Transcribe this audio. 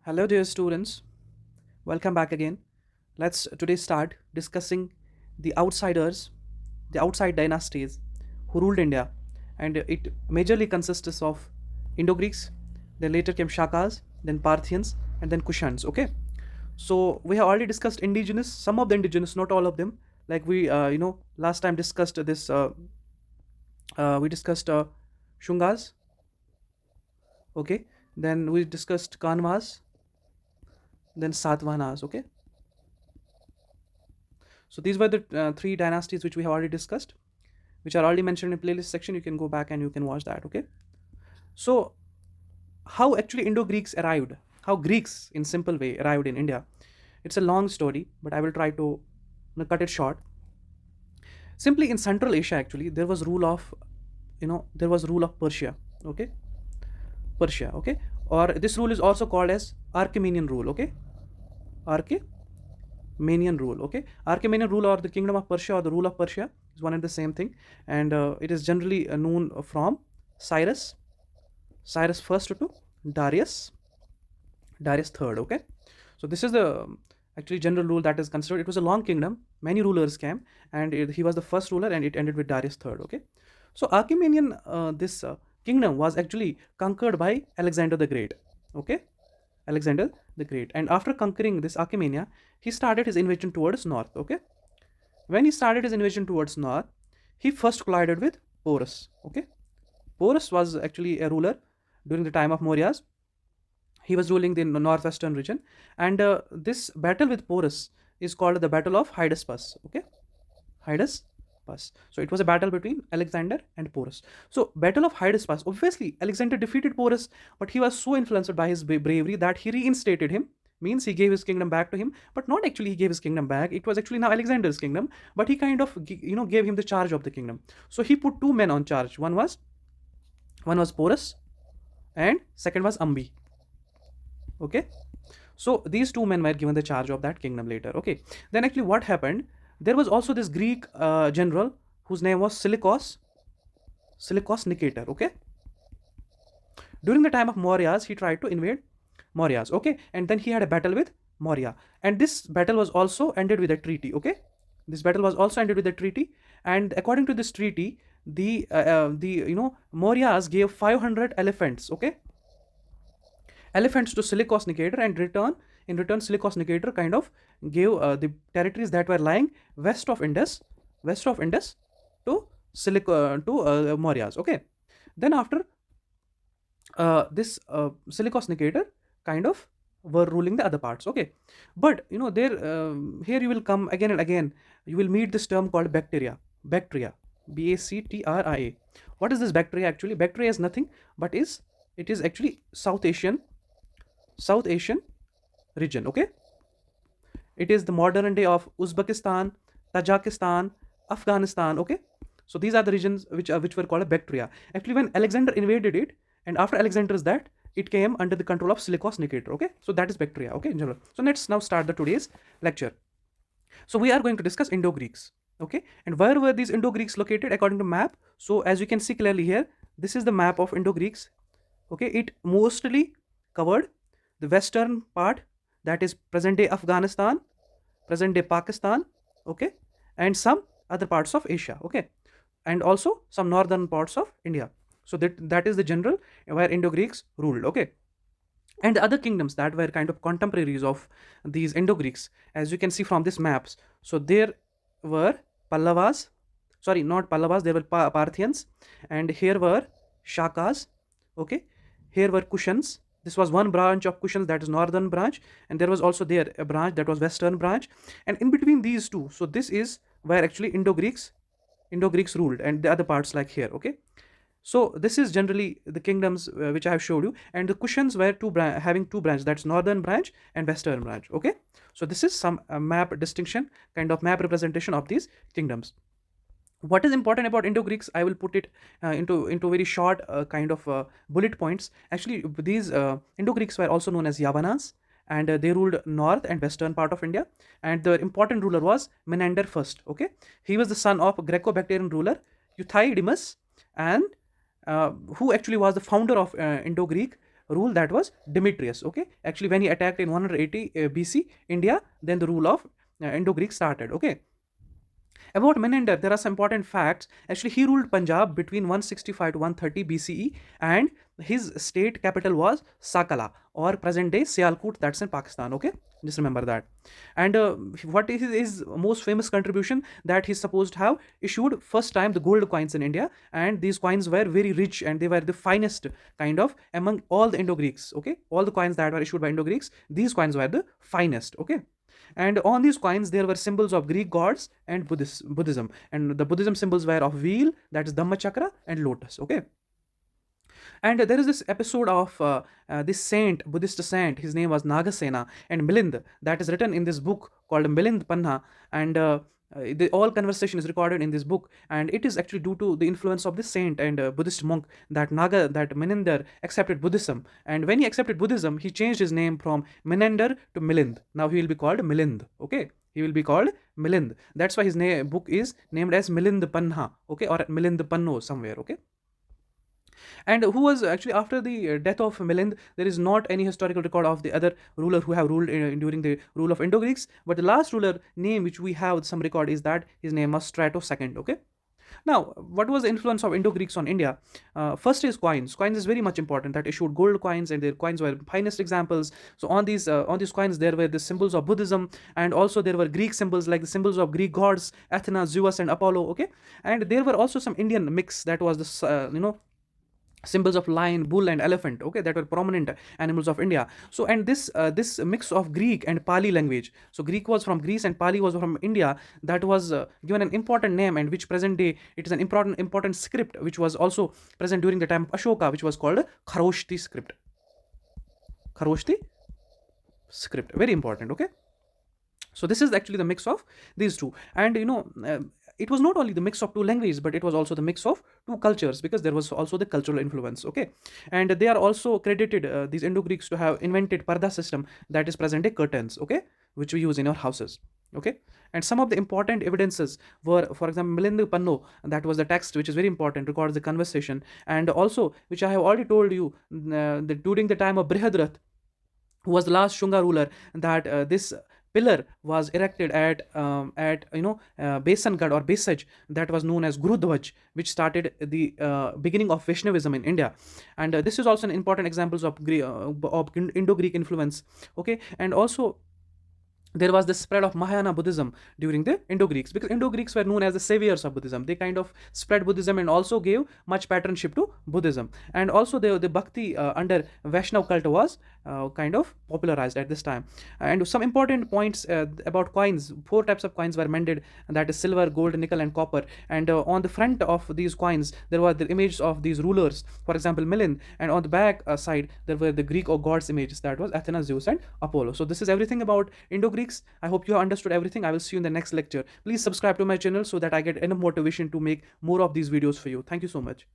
Hello, dear students. Welcome back again. Let's today start discussing the outsiders, the outside dynasties who ruled India, and it majorly consists of Indo-Greeks, then later came Shakas, then Parthians, and then Kushans. Okay, so we have already discussed indigenous, some of the indigenous, not all of them. Like we last time discussed this. We discussed Shungas. Okay, then we discussed Kanvas, then Satvahanas. Okay, so these were the three dynasties which we have already discussed, which are already mentioned in playlist section. You can go back and you can watch that. Okay. So how actually Indo-Greeks arrived? How Greeks in simple way arrived in India? It's a long story, but I will try to cut it short. Simply in Central Asia, actually, there was rule of, there was rule of Persia. Okay, Persia. Okay, or this rule is also called as Achaemenian rule. Okay, Achaemenian rule. Okay, Achaemenian rule or the kingdom of Persia or the rule of Persia is one and the same thing, and it is generally known from Cyrus, Cyrus first to Darius, Darius third. Okay, so this is the actually general rule that is considered. It was a long kingdom, many rulers came, and he was the first ruler, and it ended with Darius third. Okay, so Achaemenian this kingdom was actually conquered by Alexander the Great. Okay, Alexander the Great. And after conquering this Achaemenia, he started his invasion towards north. Okay. When he started his invasion towards north, he first collided with Porus. Okay. Porus was actually a ruler during the time of Mauryas. He was ruling the northwestern region, and this battle with Porus is called the Battle of Hydaspes. Okay, Hydaspes. So it was a battle between Alexander and Porus. So Battle of Hydaspes. Obviously, Alexander defeated Porus, but he was so influenced by his bravery that he reinstated him. Means he gave his kingdom back to him, but not actually he gave his kingdom back. It was actually now Alexander's kingdom, but he kind of gave him the charge of the kingdom. So he put two men on charge. One was Porus, and second was Ambi. Okay, so these two men were given the charge of that kingdom later. Okay, then actually what happened, there was also this Greek general whose name was Seleucus Nicator. Okay, during the time of Mauryas, he tried to invade Mauryas. Okay, and then he had a battle with Maurya, and this battle was also ended with a treaty. Okay, this battle was also ended with a treaty, and according to this treaty, the Mauryas gave 500 elephants. Okay, elephants to Seleucus Nicator, and in return Seleucus Nicator kind of gave the territories that were lying west of Indus to Mauryas. Okay, then after this Seleucus Nicator kind of were ruling the other parts. Okay, but there here you will come again and again, you will meet this term called bacteria. Bactria. What is this bacteria actually? Bacteria is nothing but it is actually South Asian region. Okay, it is the modern day of Uzbekistan, Tajikistan, Afghanistan. Okay, so these are the regions which were called a bacteria. Actually, when Alexander invaded it, and after Alexander's that, it came under the control of Seleucus Nicator. Okay, so that is bacteria. Okay, in general. So let's now start the today's lecture. So we are going to discuss Indo-Greeks. Okay, and where were these Indo-Greeks located according to map? So as you can see clearly here, this is the map of Indo-Greeks. Okay, it mostly covered the western part, that is present day Afghanistan, present day Pakistan. Okay, and some other parts of Asia. Okay, and also some northern parts of India. So that is the general where Indo-Greeks ruled. Okay, and the other kingdoms that were kind of contemporaries of these Indo-Greeks, as you can see from these maps. So there were Pallavas, sorry, not Pallavas, there were Parthians, and here were Shakas. Okay, here were Kushans. This was one branch of Kushans, that is northern branch, and there was also there a branch that was western branch, and in between these two, so this is where actually Indo-Greeks ruled, and the other parts like here. Okay, so this is generally the kingdoms which I have showed you, and the Kushans were having two branches, that's northern branch and western branch. Okay, so this is some map distinction, kind of map representation of these kingdoms. What is important about Indo-Greeks, I will put it into very short kind of bullet points. Actually, these Indo-Greeks were also known as Yavanas, and they ruled north and western part of India, and the important ruler was Menander first. Okay, he was the son of Greco-Bactrian ruler Euthydemus, and who actually was the founder of Indo-Greek rule, that was Demetrius. Okay, actually when he attacked in 180 BC India, then the rule of Indo-Greek started. Okay. About Menander, there are some important facts. Actually, he ruled Punjab between 165 to 130 BCE, and his state capital was Sakala, or present day Sialkot, that's in Pakistan. Okay, just remember that. And what is his most famous contribution? That he's supposed to have issued first time the gold coins in India, and these coins were very rich and they were the finest kind of among all the Indo-Greeks. Okay, all the coins that were issued by Indo-Greeks, these coins were the finest. Okay. And on these coins there were symbols of Greek gods and Buddhism, and the Buddhism symbols were of wheel, that is Dhamma Chakra, and lotus. Okay. And there is this episode of this saint, Buddhist saint, his name was Nagasena, and Milind, that is written in this book called Milind Panna. And the all conversation is recorded in this book, and it is actually due to the influence of this saint and Buddhist monk, that Menander accepted Buddhism. And when he accepted Buddhism, he changed his name from Menander to Milind. Now he will be called Milind. Okay, he will be called Milind. That's why his book is named as Milind Panha. Okay, or Milind Panno somewhere. Okay. And who was actually, after the death of Milind, there is not any historical record of the other ruler who have ruled during the rule of Indo-Greeks. But the last ruler name which we have some record is that his name was Strato II. Okay. Now, what was the influence of Indo-Greeks on India? First is coins. Coins is very much important. That issued gold coins, and their coins were finest examples. So on these coins there were the symbols of Buddhism, and also there were Greek symbols like the symbols of Greek gods, Athena, Zeus, and Apollo. Okay, and there were also some Indian mix, that was the symbols of lion, bull, and elephant. Okay, that were prominent animals of India. So, and this mix of Greek and Pali language, so Greek was from Greece and Pali was from India, that was given an important name, and which present day it is an important script which was also present during the time of Ashoka, which was called Kharoshthi script. Kharoshthi script, very important. Okay, so this is actually the mix of these two. And it was not only the mix of two languages, but it was also the mix of two cultures, because there was also the cultural influence. Okay, and they are also credited, these Indo-Greeks, to have invented parda system, that is present day curtains. Okay, which we use in our houses. Okay, and some of the important evidences were, for example, Milind Panno, that was the text which is very important, records the conversation, and also which I have already told you, that during the time of Brihadrath, who was the last Shunga ruler, that this pillar was erected at Besangad or Besaj, that was known as Gurudhwaj, which started the beginning of Vaishnavism in India. And this is also an important examples of Indo-Greek influence. Okay, and also there was the spread of Mahayana Buddhism during the Indo-Greeks, because Indo-Greeks were known as the saviors of Buddhism. They kind of spread Buddhism and also gave much patronship to Buddhism. And also the Bhakti under Vaishnav cult was kind of popularized at this time. And some important points about coins: 4 types of coins were minted, that is silver, gold, nickel, and copper. And on the front of these coins there were the images of these rulers, for example Milind, and on the back side there were the Greek or gods images, that was Athena, Zeus, and Apollo. So this is everything about Indo-Greeks. I hope you have understood everything. I will see you in the next lecture. Please subscribe to my channel so that I get enough motivation to make more of these videos for you. Thank you so much.